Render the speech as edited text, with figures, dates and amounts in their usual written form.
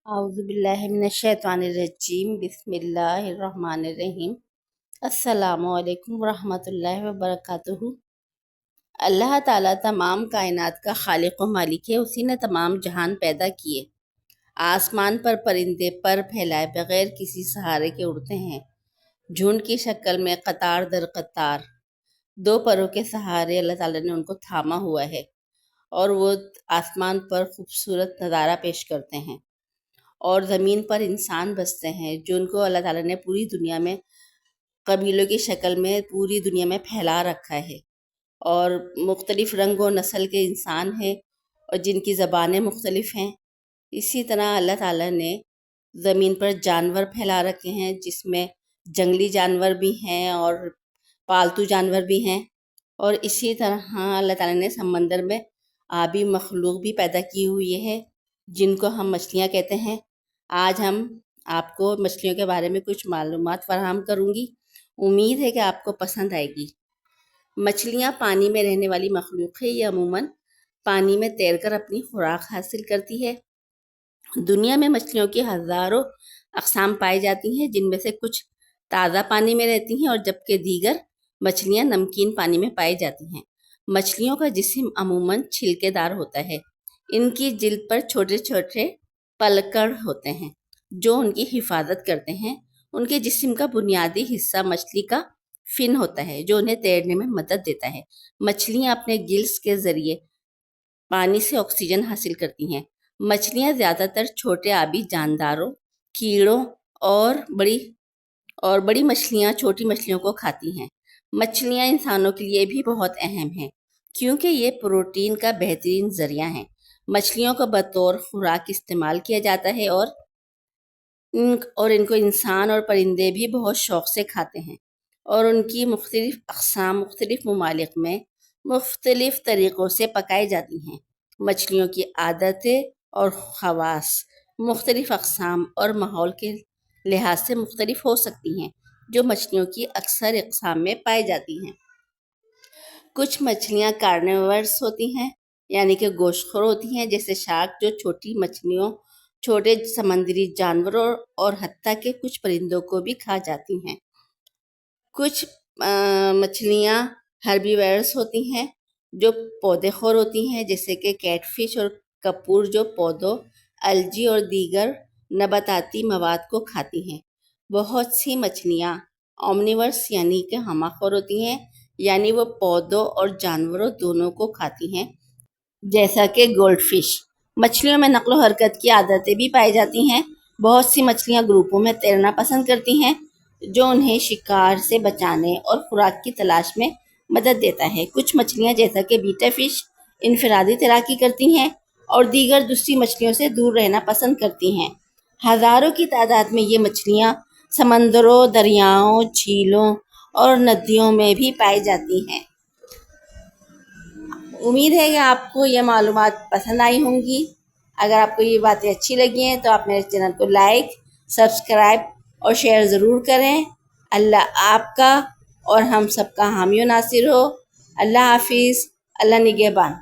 اعوذ باللہ من الشیطان الرجیم، بسم اللہ الرحمن الرحیم۔ السلام علیکم ورحمۃ اللہ وبرکاتہ۔ اللہ تعالیٰ تمام کائنات کا خالق و مالک ہے۔ اسی نے تمام جہان پیدا کیے۔ آسمان پر پرندے پر پھیلائے بغیر کسی سہارے کے اڑتے ہیں، جھنڈ کی شکل میں قطار در قطار۔ دو پروں کے سہارے اللہ تعالیٰ نے ان کو تھاما ہوا ہے اور وہ آسمان پر خوبصورت نظارہ پیش کرتے ہیں، اور زمین پر انسان بستے ہیں جن کو اللہ تعالیٰ نے پوری دنیا میں قبیلوں کی شکل میں پوری دنیا میں پھیلا رکھا ہے، اور مختلف رنگ و نسل کے انسان ہیں اور جن کی زبانیں مختلف ہیں۔ اسی طرح اللہ تعالیٰ نے زمین پر جانور پھیلا رکھے ہیں، جس میں جنگلی جانور بھی ہیں اور پالتو جانور بھی ہیں، اور اسی طرح اللہ تعالیٰ نے سمندر میں آبی مخلوق بھی پیدا کی ہوئی ہے جن کو ہم مچھلیاں کہتے ہیں۔ آج ہم آپ کو مچھلیوں کے بارے میں کچھ معلومات فراہم کروں گی، امید ہے کہ آپ کو پسند آئے گی۔ مچھلیاں پانی میں رہنے والی مخلوق ہے۔ یہ عموماً پانی میں تیر کر اپنی خوراک حاصل کرتی ہے۔ دنیا میں مچھلیوں کی ہزاروں اقسام پائی جاتی ہیں، جن میں سے کچھ تازہ پانی میں رہتی ہیں اور جبکہ دیگر مچھلیاں نمکین پانی میں پائی جاتی ہیں۔ مچھلیوں کا جسم عموماً چھلکے دار ہوتا ہے۔ ان کی جلد پر چھوٹے چھوٹے پلکڑ ہوتے ہیں جو ان کی حفاظت کرتے ہیں۔ ان کے جسم کا بنیادی حصہ مچھلی کا فن ہوتا ہے جو انہیں تیرنے میں مدد دیتا ہے۔ مچھلیاں اپنے گلز کے ذریعے پانی سے آکسیجن حاصل کرتی ہیں۔ مچھلیاں زیادہ تر چھوٹے آبی جانداروں، کیڑوں اور بڑی مچھلیاں چھوٹی مچھلیوں کو کھاتی ہیں۔ مچھلیاں انسانوں کے لیے بھی بہت اہم ہیں کیونکہ یہ پروٹین کا بہترین ذریعہ ہیں۔ مچھلیوں کو بطور خوراک استعمال کیا جاتا ہے اور ان کو انسان اور پرندے بھی بہت شوق سے کھاتے ہیں، اور ان کی مختلف اقسام مختلف ممالک میں مختلف طریقوں سے پکائی جاتی ہیں۔ مچھلیوں کی عادتیں اور خواص مختلف اقسام اور ماحول کے لحاظ سے مختلف ہو سکتی ہیں، جو مچھلیوں کی اکثر اقسام میں پائی جاتی ہیں۔ کچھ مچھلیاں کارنیورس ہوتی ہیں، یعنی کہ گوشت خور ہوتی ہیں، جیسے شارک، جو چھوٹی مچھلیوں، چھوٹے سمندری جانوروں اور حتیٰ کہ کچھ پرندوں کو بھی کھا جاتی ہیں۔ کچھ مچھلیاں ہربیورس ہوتی ہیں جو پودے خور ہوتی ہیں، جیسے کہ کیٹ فش اور کپور، جو پودوں، الجی اور دیگر نباتاتی مواد کو کھاتی ہیں۔ بہت سی مچھلیاں اومنیورس یعنی کہ ہمہ خور ہوتی ہیں، یعنی وہ پودوں اور جانوروں دونوں کو کھاتی ہیں، جیسا کہ گولڈ فش۔ مچھلیوں میں نقل و حرکت کی عادتیں بھی پائی جاتی ہیں۔ بہت سی مچھلیاں گروپوں میں تیرنا پسند کرتی ہیں، جو انہیں شکار سے بچانے اور خوراک کی تلاش میں مدد دیتا ہے۔ کچھ مچھلیاں جیسا کہ بیٹا فش انفرادی تیراکی کرتی ہیں اور دیگر دوسری مچھلیوں سے دور رہنا پسند کرتی ہیں۔ ہزاروں کی تعداد میں یہ مچھلیاں سمندروں، دریاؤں، جھیلوں اور ندیوں میں بھی پائی جاتی ہیں۔ امید ہے کہ آپ کو یہ معلومات پسند آئی ہوں گی۔ اگر آپ کو یہ باتیں اچھی لگی ہیں تو آپ میرے چینل کو لائک، سبسکرائب اور شیئر ضرور کریں۔ اللہ آپ کا اور ہم سب کا حامی و ناصر ہو۔ اللہ حافظ۔ اللہ نگہبان۔